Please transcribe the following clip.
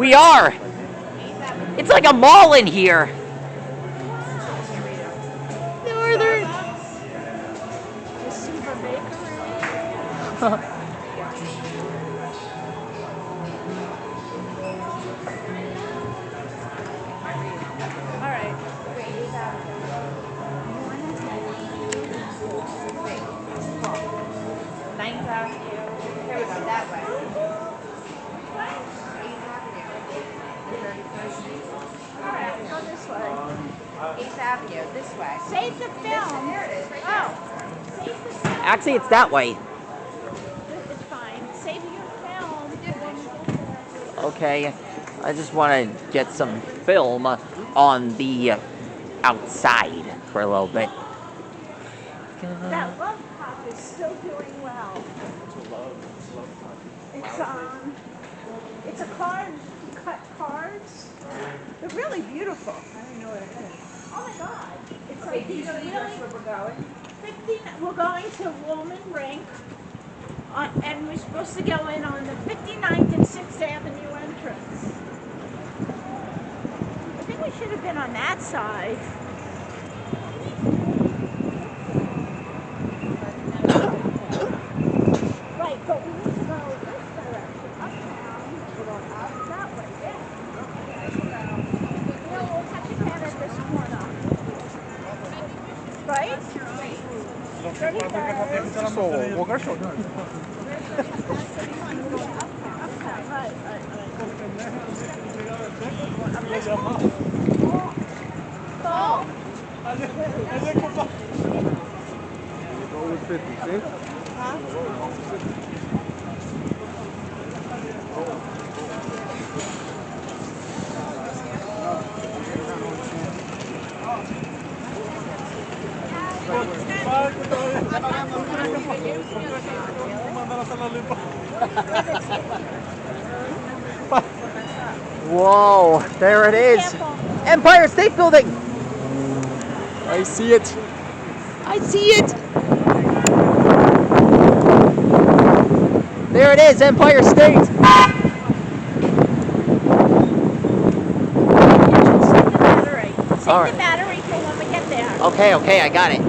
We are. It's like a mall in here. Northern. The Super Bakery. All right. Ninth Avenue. Here we go, that way. All right, go this way. 8th Avenue, this way. Save the film. There it is, right there. Save the film. Actually, it's that way. It's fine. Save your film. Okay. I just want to get some film on the outside for a little bit. That Love Pop is still doing well. It's a card. You cut cards. They're really beautiful. I don't know what it is. Oh my God! It's like these really. Where we're going? 15. We're going to Woolman Rink, and we're supposed to go in on the 59th and 6th Avenue entrance. I think we should have been on that side. Right, but we need to go this direction, uptown. We're going up that way, yeah. We'll have to head at this corner. Right? 33rd. So,我跟手上。 Right. Fall. Always 56. Huh? Whoa, there it is. Empire State Building. I see it. I see it. There it is, Empire State. Save the battery. Save the battery for when we get there. Okay, I got it.